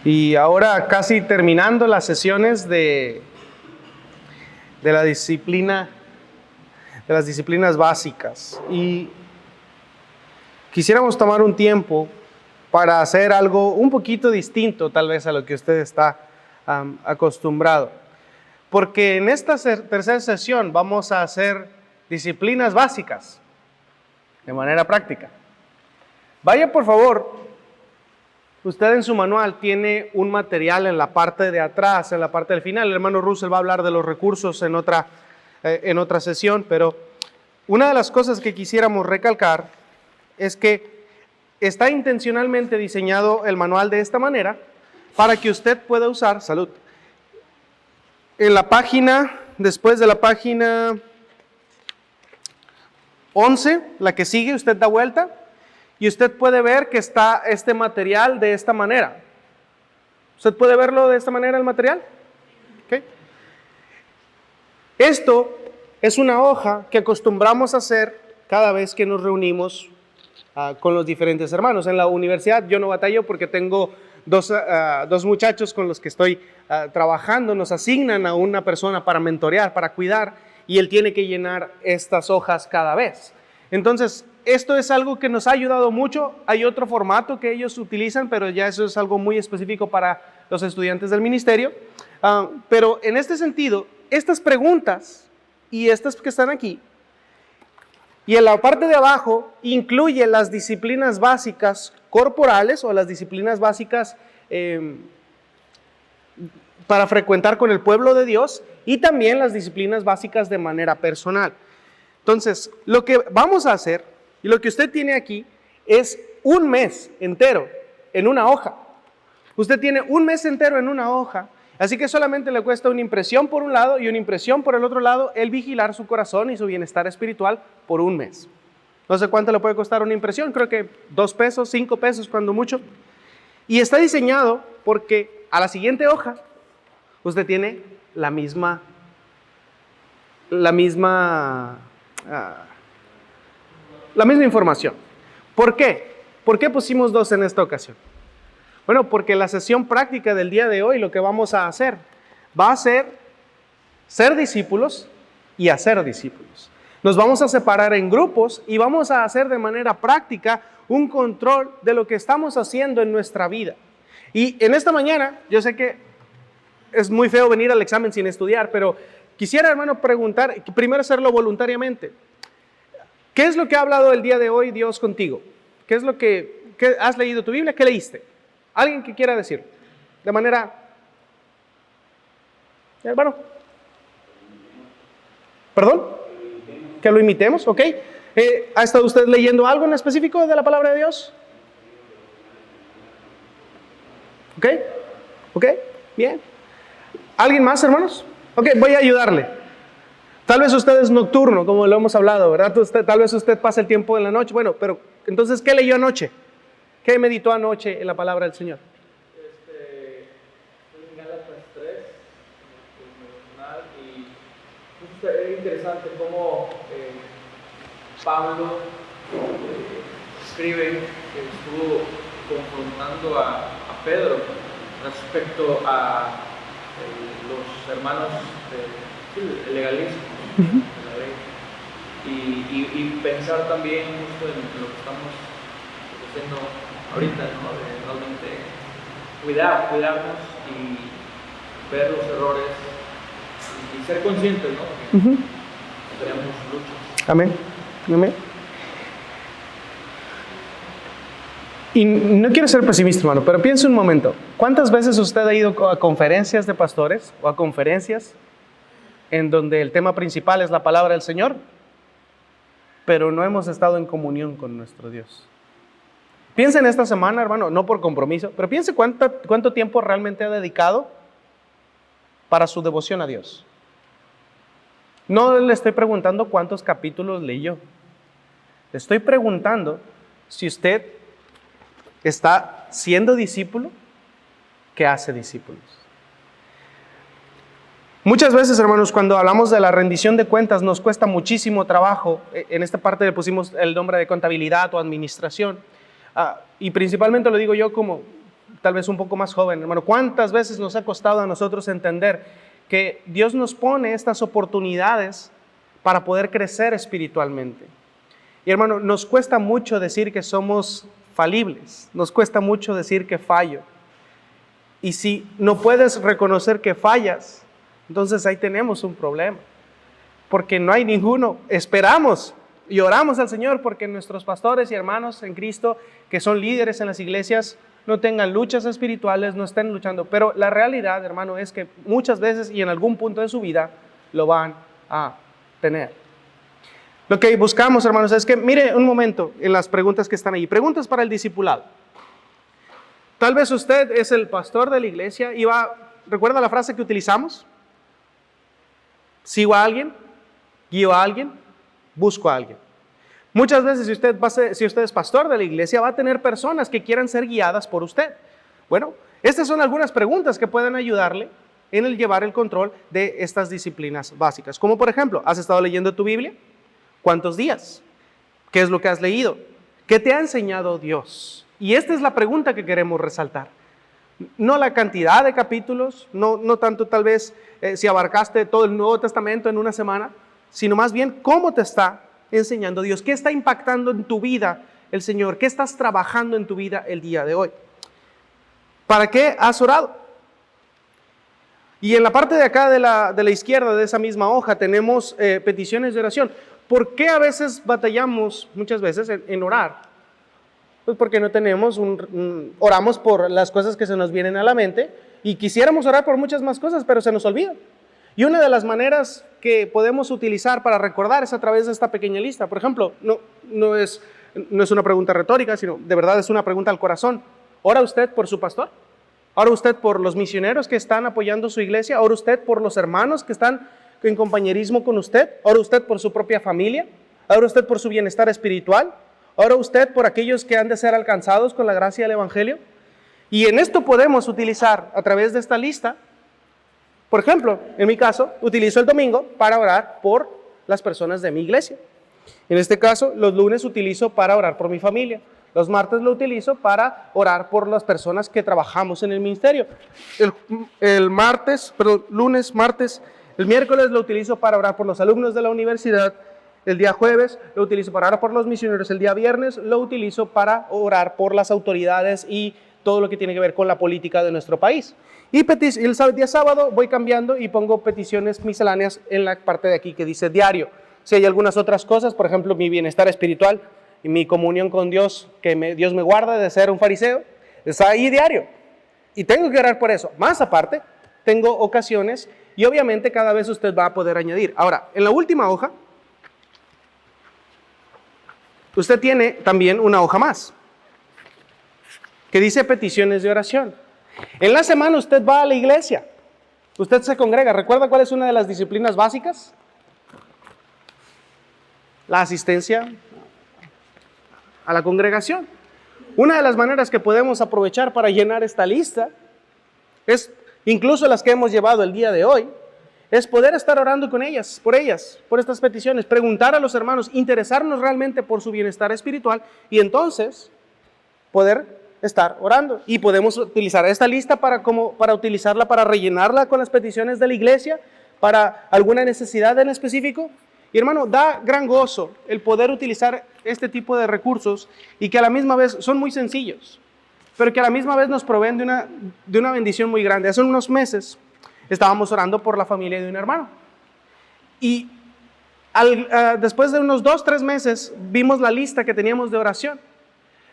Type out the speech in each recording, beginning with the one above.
Y ahora casi terminando las sesiones de la disciplina, de las disciplinas básicas. Y quisiéramos tomar un tiempo para hacer algo un poquito distinto tal vez a lo que usted está acostumbrado. Porque en esta tercera sesión vamos a hacer disciplinas básicas de manera práctica. Vaya por favor, usted en su manual tiene un material en la parte de atrás, en la parte del final. El hermano Russell va a hablar de los recursos en otra sesión, pero una de las cosas que quisiéramos recalcar es que está intencionalmente diseñado el manual de esta manera para que usted pueda usar, salud, en la página, después de la página 11, la que sigue, usted da vuelta y usted puede ver que está este material de esta manera. ¿Usted puede verlo de esta manera el material? ¿Okay? Esto es una hoja que acostumbramos a hacer cada vez que nos reunimos con los diferentes hermanos. En la universidad yo no batallo porque tengo dos muchachos con los que estoy trabajando. Nos asignan a una persona para mentorear, para cuidar, y él tiene que llenar estas hojas cada vez. Entonces, esto es algo que nos ha ayudado mucho. Hay otro formato que ellos utilizan, pero ya eso es algo muy específico para los estudiantes del ministerio. Pero en este sentido, estas preguntas y estas que están aquí, y en la parte de abajo incluye las disciplinas básicas corporales o las disciplinas básicas para frecuentar con el pueblo de Dios, y también las disciplinas básicas de manera personal. Entonces, lo que vamos a hacer y lo que usted tiene aquí es un mes entero en una hoja. Usted tiene un mes entero en una hoja, así que solamente le cuesta una impresión por un lado y una impresión por el otro lado el vigilar su corazón y su bienestar espiritual por un mes. No sé cuánto le puede costar una impresión, creo que 2 pesos, 5 pesos cuando mucho. Y está diseñado porque a la siguiente hoja usted tiene la misma información. ¿Por qué? ¿Por qué pusimos 2 en esta ocasión? Bueno, porque la sesión práctica del día de hoy lo que vamos a hacer va a ser discípulos y hacer discípulos. Nos vamos a separar en grupos y vamos a hacer de manera práctica un control de lo que estamos haciendo en nuestra vida. Y en esta mañana, yo sé que es muy feo venir al examen sin estudiar, pero quisiera, hermano, preguntar, primero hacerlo voluntariamente. ¿Qué es lo que ha hablado el día de hoy Dios contigo? ¿Qué es lo que has leído tu Biblia? ¿Qué leíste? ¿Alguien que quiera decir? De manera... Hermano. ¿Perdón? Que lo imitemos, ¿ok? ¿Ha estado usted leyendo algo en específico de la palabra de Dios? ¿Ok? ¿Ok? Bien. ¿Alguien más, hermanos? Ok, voy a ayudarle. Tal vez usted es nocturno, como lo hemos hablado, ¿verdad? Tal vez usted pasa el tiempo en la noche. Bueno, pero entonces, ¿qué leyó anoche? ¿Qué meditó anoche en la palabra del Señor? En Gálatas 3, y es interesante cómo Pablo escribe que estuvo confrontando a Pedro respecto a los hermanos del legalismo, de la ley, y pensar también justo en lo que estamos haciendo ahorita, ¿no? De realmente cuidarnos y ver los errores y ser conscientes, ¿no? Porque tenemos luchas. Amén. Amén. Y no quiero ser pesimista, hermano, pero piense un momento. ¿Cuántas veces usted ha ido a conferencias de pastores o a conferencias en donde el tema principal es la palabra del Señor, pero no hemos estado en comunión con nuestro Dios? Piense en esta semana, hermano, no por compromiso, pero piense cuánto tiempo realmente ha dedicado para su devoción a Dios. No le estoy preguntando cuántos capítulos leyó. Le estoy preguntando si usted está siendo discípulo que hace discípulos. Muchas veces, hermanos, cuando hablamos de la rendición de cuentas nos cuesta muchísimo trabajo. En esta parte le pusimos el nombre de contabilidad o administración. Y principalmente lo digo yo como tal vez un poco más joven, hermano, ¿cuántas veces nos ha costado a nosotros entender que Dios nos pone estas oportunidades para poder crecer espiritualmente? Y hermano, nos cuesta mucho decir que somos falibles, nos cuesta mucho decir que fallo. Y si no puedes reconocer que fallas, entonces ahí tenemos un problema, porque no hay ninguno. Esperamos y oramos al Señor porque nuestros pastores y hermanos en Cristo, que son líderes en las iglesias, no tengan luchas espirituales, no estén luchando. Pero la realidad, hermano, es que muchas veces y en algún punto de su vida lo van a tener. Lo que buscamos, hermanos, es que mire un momento en las preguntas que están ahí. Preguntas para el discipulado. Tal vez usted es el pastor de la iglesia y ¿recuerda la frase que utilizamos? Sigo a alguien, guío a alguien, busco a alguien. Muchas veces si usted es pastor de la iglesia, va a tener personas que quieran ser guiadas por usted. Bueno, estas son algunas preguntas que pueden ayudarle en el llevar el control de estas disciplinas básicas. Como por ejemplo, ¿has estado leyendo tu Biblia? ¿Cuántos días? ¿Qué es lo que has leído? ¿Qué te ha enseñado Dios? Y esta es la pregunta que queremos resaltar. No la cantidad de capítulos, no tanto tal vez si abarcaste todo el Nuevo Testamento en una semana, sino más bien cómo te está enseñando Dios, qué está impactando en tu vida el Señor, qué estás trabajando en tu vida el día de hoy. ¿Para qué has orado? Y en la parte de acá de la izquierda de esa misma hoja tenemos peticiones de oración. ¿Por qué a veces batallamos muchas veces en orar? Pues porque no tenemos oramos por las cosas que se nos vienen a la mente y quisiéramos orar por muchas más cosas, pero se nos olvida. Y una de las maneras que podemos utilizar para recordar es a través de esta pequeña lista. Por ejemplo, no es una pregunta retórica, sino de verdad es una pregunta al corazón. ¿Ora usted por su pastor? ¿Ora usted por los misioneros que están apoyando su iglesia? ¿Ora usted por los hermanos que están en compañerismo con usted? ¿Ora usted por su propia familia? ¿Ora usted por su bienestar espiritual? ¿Ora usted por aquellos que han de ser alcanzados con la gracia del Evangelio? Y en esto podemos utilizar a través de esta lista. Por ejemplo, en mi caso, utilizo el domingo para orar por las personas de mi iglesia. En este caso, los lunes utilizo para orar por mi familia. Los martes lo utilizo para orar por las personas que trabajamos en el ministerio. Lunes, martes, el miércoles lo utilizo para orar por los alumnos de la universidad. El día jueves lo utilizo para orar por los misioneros. El día viernes lo utilizo para orar por las autoridades y todo lo que tiene que ver con la política de nuestro país. Y el día sábado voy cambiando y pongo peticiones misceláneas en la parte de aquí que dice diario. Si hay algunas otras cosas, por ejemplo, mi bienestar espiritual y mi comunión con Dios, Dios me guarda de ser un fariseo, está ahí diario. Y tengo que orar por eso. Más aparte, tengo ocasiones y obviamente cada vez usted va a poder añadir. Ahora, en la última hoja, usted tiene también una hoja más que dice peticiones de oración. En la semana usted va a la iglesia, usted se congrega. ¿Recuerda cuál es una de las disciplinas básicas? La asistencia a la congregación. Una de las maneras que podemos aprovechar para llenar esta lista es, incluso las que hemos llevado el día de hoy, es poder estar orando con ellas, por estas peticiones, preguntar a los hermanos, interesarnos realmente por su bienestar espiritual y entonces poder estar orando. Y podemos utilizar esta lista para utilizarla, para rellenarla con las peticiones de la iglesia, para alguna necesidad en específico. Y hermano, da gran gozo el poder utilizar este tipo de recursos y que a la misma vez son muy sencillos, pero que a la misma vez nos proveen de una bendición muy grande. Hace unos meses estábamos orando por la familia de un hermano y después de unos 2-3 meses vimos la lista que teníamos de oración.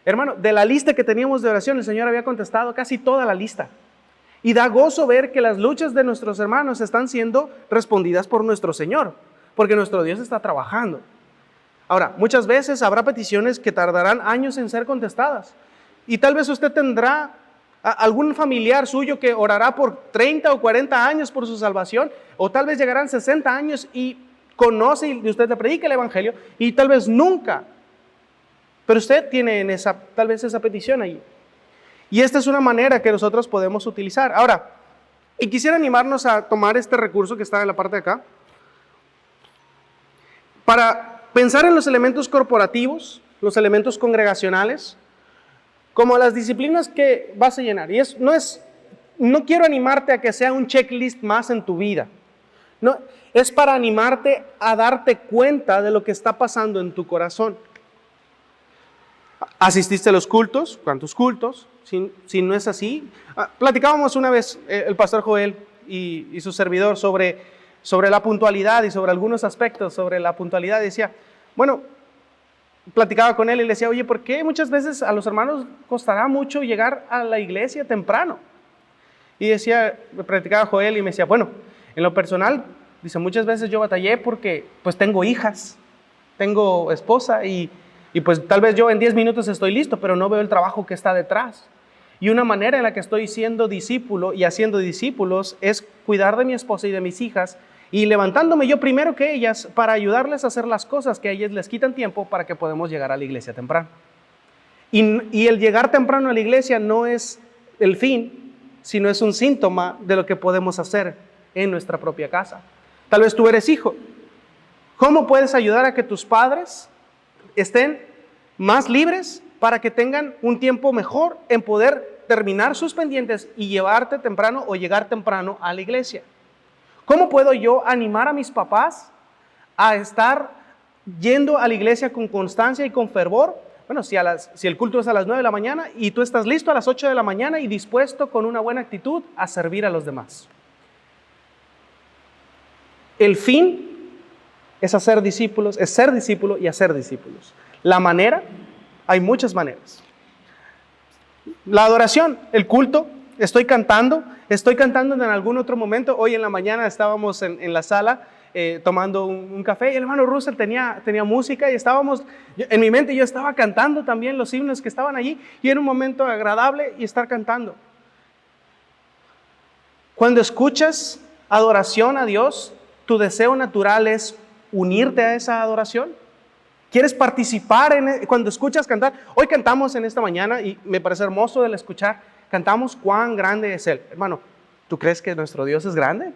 Hermano, de la lista que teníamos de oración, el Señor había contestado casi toda la lista. Y da gozo ver que las luchas de nuestros hermanos están siendo respondidas por nuestro Señor, porque nuestro Dios está trabajando. Ahora, muchas veces habrá peticiones que tardarán años en ser contestadas. Y tal vez usted tendrá algún familiar suyo que orará por 30 o 40 años por su salvación, o tal vez llegarán 60 años y conoce y usted le predica el Evangelio, y tal vez nunca. Pero usted tiene tal vez esa petición ahí. Y esta es una manera que nosotros podemos utilizar. Ahora, y quisiera animarnos a tomar este recurso que está en la parte de acá, para pensar en los elementos corporativos, los elementos congregacionales, como las disciplinas que vas a llenar. Y no quiero animarte a que sea un checklist más en tu vida. No, es para animarte a darte cuenta de lo que está pasando en tu corazón. ¿Asististe a los cultos? ¿Cuántos cultos? Si no es así. Platicábamos una vez el pastor Joel y su servidor sobre la puntualidad y sobre algunos aspectos sobre la puntualidad. Decía, bueno, platicaba con él y le decía, oye, ¿por qué muchas veces a los hermanos costará mucho llegar a la iglesia temprano? Y decía, platicaba Joel y me decía, bueno, en lo personal, dice, muchas veces yo batallé porque pues tengo hijas, tengo esposa y pues tal vez yo en 10 minutos estoy listo, pero no veo el trabajo que está detrás. Y una manera en la que estoy siendo discípulo y haciendo discípulos es cuidar de mi esposa y de mis hijas y levantándome yo primero que ellas para ayudarles a hacer las cosas que a ellas les quitan tiempo para que podamos llegar a la iglesia temprano. Y el llegar temprano a la iglesia no es el fin, sino es un síntoma de lo que podemos hacer en nuestra propia casa. Tal vez tú eres hijo. ¿Cómo puedes ayudar a que tus padres estén más libres para que tengan un tiempo mejor en poder terminar sus pendientes y llevarte temprano o llegar temprano a la iglesia? ¿Cómo puedo yo animar a mis papás a estar yendo a la iglesia con constancia y con fervor? Bueno, si el culto es a las 9 de la mañana y tú estás listo a las 8 de la mañana y dispuesto con una buena actitud a servir a los demás. El fin es hacer discípulos, es ser discípulo y hacer discípulos. La manera, hay muchas maneras. La adoración, el culto, estoy cantando en algún otro momento. Hoy en la mañana estábamos en la sala tomando un café y el hermano Russell tenía música y en mi mente yo estaba cantando también los himnos que estaban allí y era un momento agradable y estar cantando. Cuando escuchas adoración a Dios, tu deseo natural es unirte a esa adoración. ¿Quieres participar cuando escuchas cantar? Hoy cantamos en esta mañana y me parece hermoso el escuchar. Cantamos cuán grande es Él. Hermano, ¿tú crees que nuestro Dios es grande?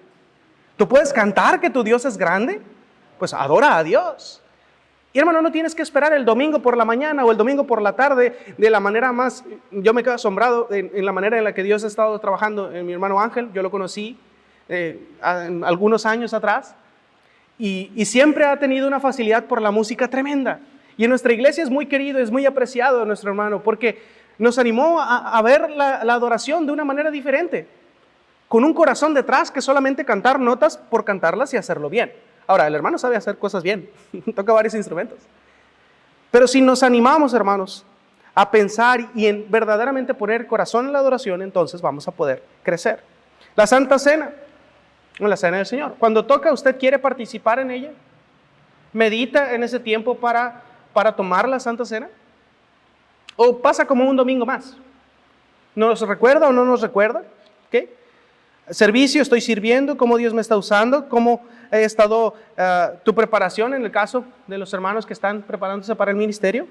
¿Tú puedes cantar que tu Dios es grande? Pues adora a Dios. Y hermano, no tienes que esperar el domingo por la mañana o el domingo por la tarde de la manera más... Yo me quedo asombrado en la manera en la que Dios ha estado trabajando en mi hermano Ángel. Yo lo conocí algunos años atrás. Y siempre ha tenido una facilidad por la música tremenda. Y en nuestra iglesia es muy querido, es muy apreciado nuestro hermano, porque nos animó a ver la adoración de una manera diferente, con un corazón detrás que solamente cantar notas por cantarlas y hacerlo bien. Ahora, el hermano sabe hacer cosas bien, toca varios instrumentos. Pero si nos animamos, hermanos, a pensar y en verdaderamente poner corazón en la adoración, entonces vamos a poder crecer. La Santa Cena. La cena del Señor. Cuando toca, ¿usted quiere participar en ella? ¿Medita en ese tiempo para tomar la Santa Cena? ¿O pasa como un domingo más? ¿Nos recuerda o no nos recuerda? ¿Qué? Servicio, estoy sirviendo, cómo Dios me está usando, cómo ha estado tu preparación en el caso de los hermanos que están preparándose para el ministerio.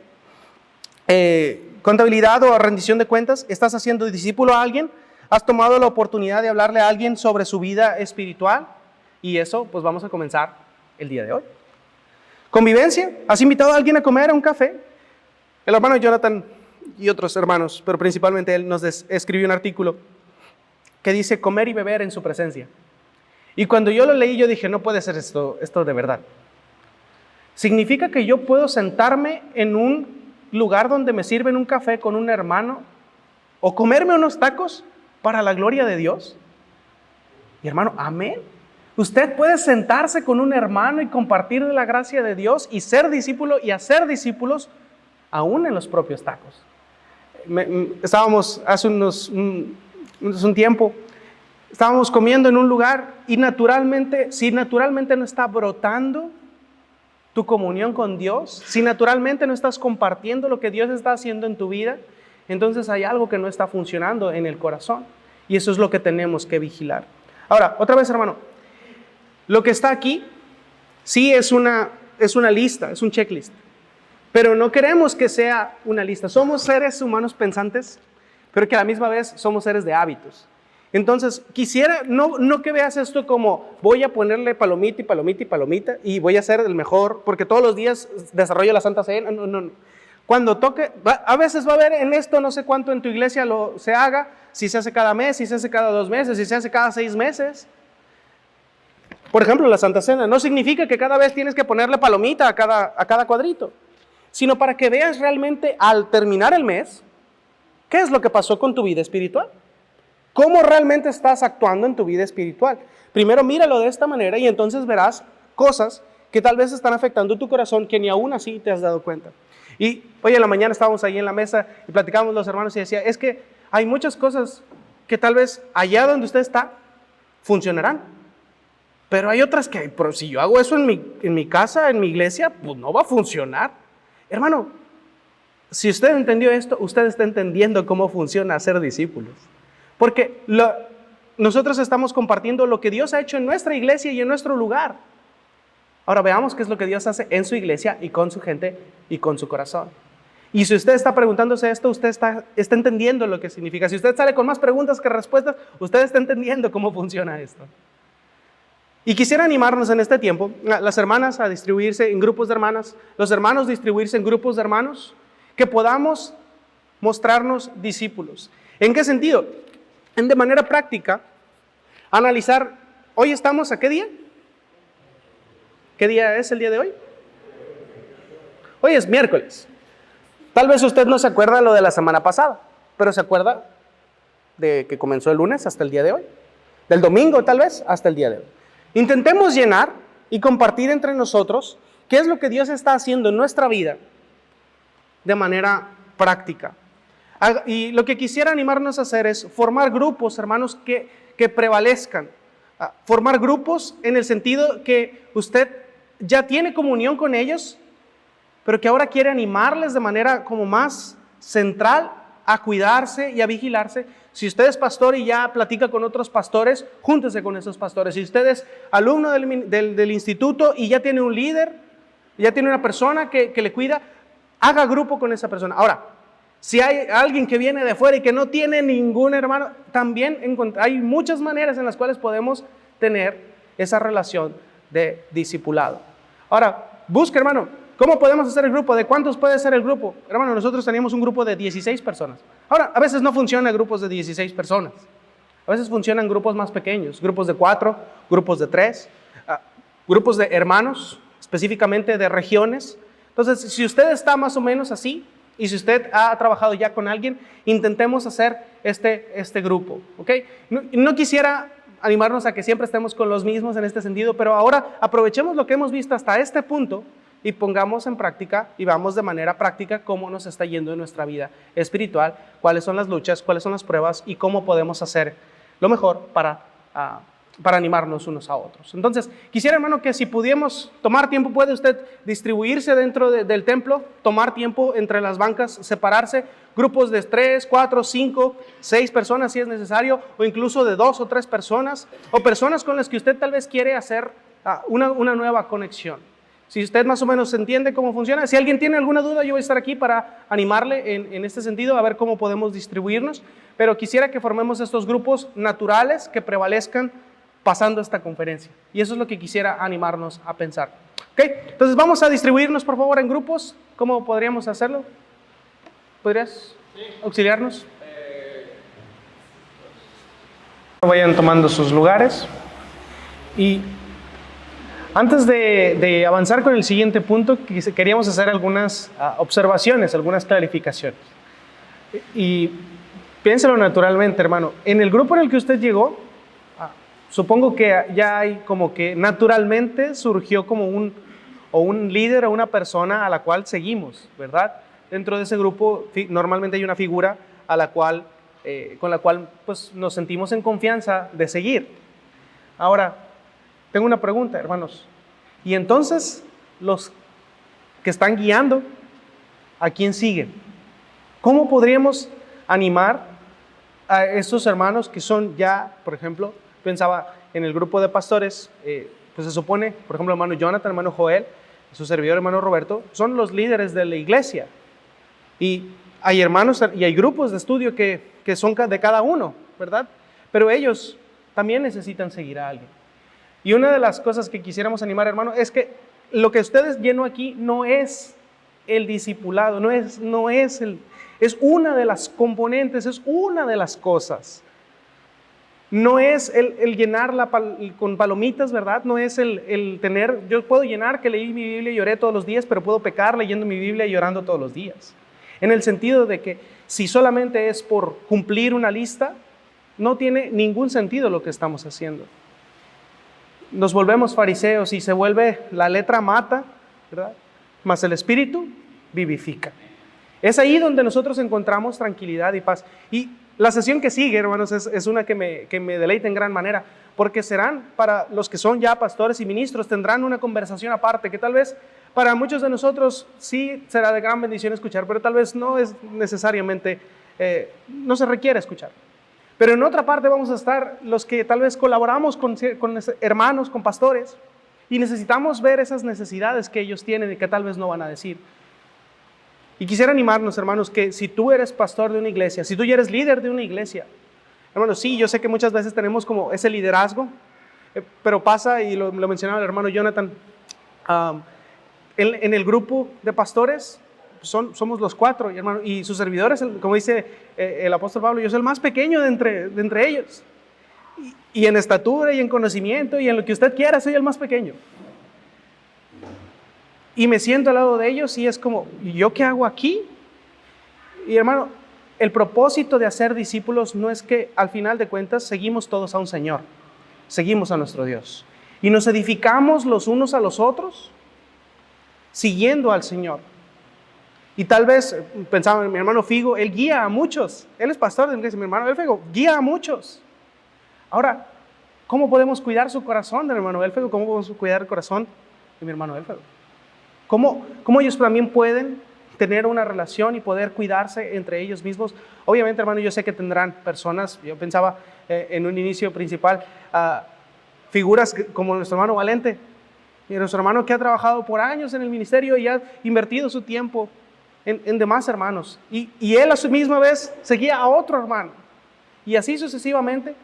Contabilidad o rendición de cuentas, ¿estás haciendo discípulo a alguien? ¿Has tomado la oportunidad de hablarle a alguien sobre su vida espiritual? Y eso, pues vamos a comenzar el día de hoy. Convivencia. ¿Has invitado a alguien a comer a un café? El hermano Jonathan y otros hermanos, pero principalmente él, nos escribió un artículo que dice comer y beber en su presencia. Y cuando yo lo leí, yo dije, no puede ser esto de verdad. ¿Significa que yo puedo sentarme en un lugar donde me sirven un café con un hermano o comerme unos tacos para la gloria de Dios? Y hermano, amén. Usted puede sentarse con un hermano y compartir de la gracia de Dios y ser discípulo y hacer discípulos aún en los propios tacos. Estábamos hace un tiempo, estábamos comiendo en un lugar y si naturalmente no está brotando tu comunión con Dios, si naturalmente no estás compartiendo lo que Dios está haciendo en tu vida, entonces hay algo que no está funcionando en el corazón. Y eso es lo que tenemos que vigilar. Ahora, otra vez, hermano, lo que está aquí sí es una lista, es un checklist. Pero no queremos que sea una lista. Somos seres humanos pensantes, pero que a la misma vez somos seres de hábitos. Entonces, quisiera no que veas esto como voy a ponerle palomita y palomita y palomita y voy a ser el mejor, porque todos los días desarrollo la Santa Cena. No. Cuando toque, a veces va a haber en esto, no sé cuánto en tu iglesia se haga, si se hace cada mes, si se hace cada 2 meses, si se hace cada 6 meses. Por ejemplo, la Santa Cena no significa que cada vez tienes que ponerle palomita a cada cuadrito, sino para que veas realmente al terminar el mes, ¿qué es lo que pasó con tu vida espiritual? ¿Cómo realmente estás actuando en tu vida espiritual? Primero míralo de esta manera y entonces verás cosas que tal vez están afectando tu corazón que ni aún así te has dado cuenta. Y hoy en la mañana estábamos ahí en la mesa y platicábamos los hermanos y decía, es que hay muchas cosas que tal vez allá donde usted está funcionarán, pero hay otras que, pero si yo hago eso en mi casa, en mi iglesia, pues no va a funcionar. Hermano, si usted entendió esto, usted está entendiendo cómo funciona ser discípulos. Porque nosotros estamos compartiendo lo que Dios ha hecho en nuestra iglesia y en nuestro lugar. Ahora veamos qué es lo que Dios hace en su iglesia y con su gente y con su corazón. Y si usted está preguntándose esto, usted está entendiendo lo que significa. Si usted sale con más preguntas que respuestas, usted está entendiendo cómo funciona esto. Y quisiera animarnos en este tiempo, las hermanas a distribuirse en grupos de hermanas, los hermanos distribuirse en grupos de hermanos, que podamos mostrarnos discípulos. ¿En qué sentido? De manera práctica, analizar, hoy estamos ¿a qué día? ¿Qué día es el día de hoy? Hoy es miércoles. Tal vez usted no se acuerda lo de la semana pasada, pero se acuerda de que comenzó el lunes hasta el día de hoy. Del domingo tal vez hasta el día de hoy. Intentemos llenar y compartir entre nosotros qué es lo que Dios está haciendo en nuestra vida de manera práctica. Y lo que quisiera animarnos a hacer es formar grupos, hermanos, que prevalezcan. Formar grupos en el sentido que usted ya tiene comunión con ellos, pero que ahora quiere animarles de manera como más central a cuidarse y a vigilarse. Si usted es pastor y ya platica con otros pastores, júntese con esos pastores. Si usted es alumno del instituto y ya tiene un líder, ya tiene una persona que le cuida, haga grupo con esa persona. Ahora, si hay alguien que viene de fuera y que no tiene ningún hermano, también hay muchas maneras en las cuales podemos tener esa relación de discipulado. Ahora, busque, hermano, ¿cómo podemos hacer el grupo? ¿De cuántos puede ser el grupo? Hermano, nosotros teníamos un grupo de 16 personas. Ahora, a veces no funcionan grupos de 16 personas. A veces funcionan grupos más pequeños, grupos de 4, grupos de 3, grupos de hermanos, específicamente de regiones. Entonces, si usted está más o menos así, y si usted ha trabajado ya con alguien, intentemos hacer este grupo, ¿ok? No quisiera animarnos a que siempre estemos con los mismos en este sentido, pero ahora aprovechemos lo que hemos visto hasta este punto y pongamos en práctica y vamos de manera práctica cómo nos está yendo en nuestra vida espiritual, cuáles son las luchas, cuáles son las pruebas y cómo podemos hacer lo mejor para animarnos unos a otros. Entonces, quisiera, hermano, que si pudiéramos tomar tiempo, puede usted distribuirse dentro del templo, tomar tiempo entre las bancas, separarse, grupos de 3, 4, 5, 6 personas si es necesario, o incluso de 2 o 3 personas, o personas con las que usted tal vez quiere hacer una nueva conexión. Si usted más o menos entiende cómo funciona, si alguien tiene alguna duda, yo voy a estar aquí para animarle en este sentido, a ver cómo podemos distribuirnos, pero quisiera que formemos estos grupos naturales que prevalezcan pasando esta conferencia. Y eso es lo que quisiera animarnos a pensar. ¿Ok? Entonces vamos a distribuirnos, por favor, en grupos. ¿Cómo podríamos hacerlo? ¿Podrías auxiliarnos? Vayan tomando sus lugares. Y antes de avanzar con el siguiente punto, queríamos hacer algunas observaciones, algunas clarificaciones. Y piénselo naturalmente, hermano. En el grupo en el que usted llegó, supongo que ya hay como que naturalmente surgió como un líder o una persona a la cual seguimos, ¿verdad? Dentro de ese grupo normalmente hay una figura con la cual pues, nos sentimos en confianza de seguir. Ahora, tengo una pregunta, hermanos. Y entonces, los que están guiando, ¿a quién siguen? ¿Cómo podríamos animar a estos hermanos que son ya, por ejemplo, pensaba en el grupo de pastores, pues se supone, por ejemplo, hermano Jonathan, hermano Joel, su servidor, hermano Roberto, son los líderes de la iglesia. Y hay hermanos y hay grupos de estudio que son de cada uno, ¿verdad? Pero ellos también necesitan seguir a alguien. Y una de las cosas que quisiéramos animar, hermano, es que lo que ustedes lleno aquí no es el discipulado, es una de las componentes, es una de las cosas. No es el llenar con palomitas, ¿verdad? No es el tener, yo puedo llenar que leí mi Biblia y lloré todos los días, pero puedo pecar leyendo mi Biblia y llorando todos los días. En el sentido de que si solamente es por cumplir una lista, no tiene ningún sentido lo que estamos haciendo. Nos volvemos fariseos y se vuelve la letra mata, ¿verdad? Mas el Espíritu vivifica. Es ahí donde nosotros encontramos tranquilidad y paz. Y la sesión que sigue, hermanos, es una que me deleita en gran manera, porque serán para los que son ya pastores y ministros, tendrán una conversación aparte, que tal vez para muchos de nosotros sí será de gran bendición escuchar, pero tal vez no es necesariamente, no se requiere escuchar. Pero en otra parte vamos a estar los que tal vez colaboramos con hermanos, con pastores, y necesitamos ver esas necesidades que ellos tienen y que tal vez no van a decir. Y quisiera animarnos, hermanos, que si tú eres pastor de una iglesia, si tú ya eres líder de una iglesia, hermanos, sí, yo sé que muchas veces tenemos como ese liderazgo, pero pasa, y lo mencionaba el hermano Jonathan, en el grupo de pastores somos los 4, y sus servidores, como dice el apóstol Pablo, yo soy el más pequeño de entre ellos. Y en estatura y en conocimiento y en lo que usted quiera, soy el más pequeño. Y me siento al lado de ellos y es como, ¿y yo qué hago aquí? Y hermano, el propósito de hacer discípulos no es que al final de cuentas seguimos todos a un Señor, seguimos a nuestro Dios. Y nos edificamos los unos a los otros siguiendo al Señor. Y tal vez, pensaba en mi hermano Figo, él guía a muchos, él es pastor de iglesia, mi hermano Figo guía a muchos. Ahora, ¿cómo podemos cuidar su corazón del hermano Elfego? ¿Cómo podemos cuidar el corazón de mi hermano Elfego? ¿Cómo ellos también pueden tener una relación y poder cuidarse entre ellos mismos? Obviamente, hermano, yo sé que tendrán personas, yo pensaba en un inicio principal, figuras como nuestro hermano Valente, y nuestro hermano que ha trabajado por años en el ministerio y ha invertido su tiempo en demás hermanos. Y él a su misma vez seguía a otro hermano. Y así sucesivamente,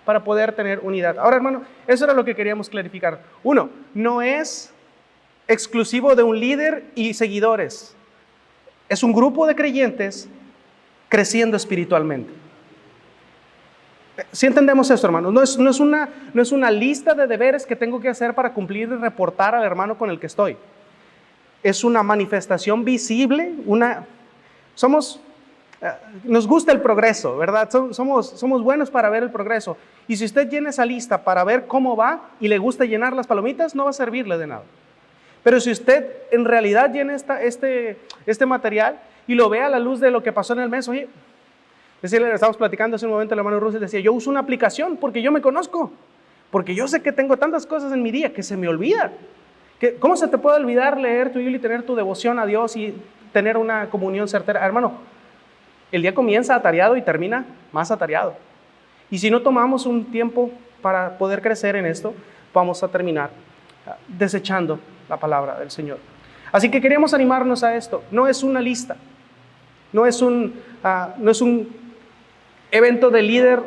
para poder tener unidad. Ahora, hermano, eso era lo que queríamos clarificar. Uno, no es exclusivo de un líder y seguidores. Es un grupo de creyentes creciendo espiritualmente. Si entendemos esto, hermano, no es una lista de deberes que tengo que hacer para cumplir y reportar al hermano con el que estoy. Es una manifestación visible, nos gusta el progreso, ¿verdad? Somos buenos para ver el progreso. Y si usted llena esa lista para ver cómo va y le gusta llenar las palomitas, no va a servirle de nada. Pero si usted en realidad llena este material y lo ve a la luz de lo que pasó en el mes, oye, estábamos platicando hace un momento, el hermano Russell decía, yo uso una aplicación porque yo me conozco, porque yo sé que tengo tantas cosas en mi día que se me olvidan. ¿Cómo se te puede olvidar leer tu Biblia y tener tu devoción a Dios y tener una comunión certera? Hermano, el día comienza atareado y termina más atareado. Y si no tomamos un tiempo para poder crecer en esto, vamos a terminar desechando la palabra del Señor. Así que queremos animarnos a esto. No es una lista, no es un evento de líder,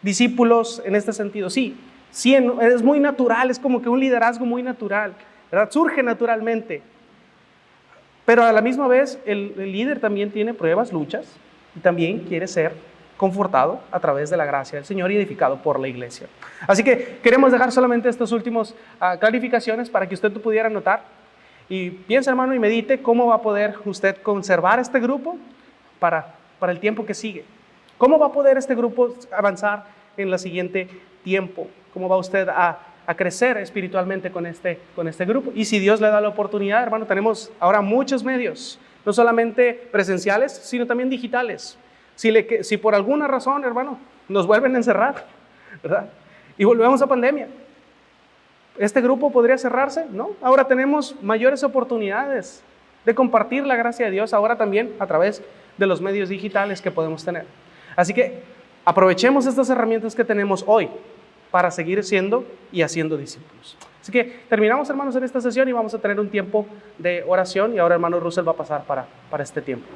discípulos en este sentido. Sí, es muy natural, es como que un liderazgo muy natural, ¿verdad? Surge naturalmente. Pero a la misma vez, el líder también tiene pruebas, luchas, y también quiere ser confortado a través de la gracia del Señor y edificado por la iglesia. Así que queremos dejar solamente estas últimas clarificaciones para que usted pudiera notar. Y piensa, hermano, y medite cómo va a poder usted conservar este grupo para el tiempo que sigue. ¿Cómo va a poder este grupo avanzar en el siguiente tiempo? ¿Cómo va usted a crecer espiritualmente con este grupo? Y si Dios le da la oportunidad, hermano, tenemos ahora muchos medios, no solamente presenciales, sino también digitales. Si por alguna razón, hermano, nos vuelven a encerrar, ¿verdad? Y volvemos a pandemia, ¿este grupo podría cerrarse? No, ahora tenemos mayores oportunidades de compartir la gracia de Dios, ahora también a través de los medios digitales que podemos tener. Así que aprovechemos estas herramientas que tenemos hoy para seguir siendo y haciendo discípulos. Así que terminamos, hermanos, en esta sesión y vamos a tener un tiempo de oración y ahora hermano Russell va a pasar para este tiempo.